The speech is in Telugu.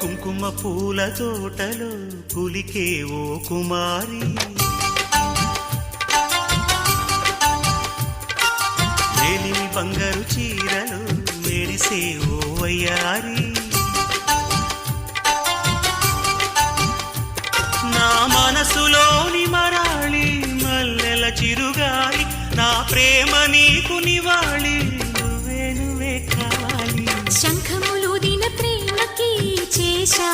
కుంకుమ పూల తోటలో కులికే ఓ కుమారి, మేలిమి బంగారు చీరలు మెరిసే ఓ వయ్యారి, నా మనసులోని మరాళి మల్లెల చిరుగాలి, నా ప్రేమ నీకు నివాళి, నువ్వే నువ్వే కావాలి. శంఖములు దిన ప్రేమకి చేశా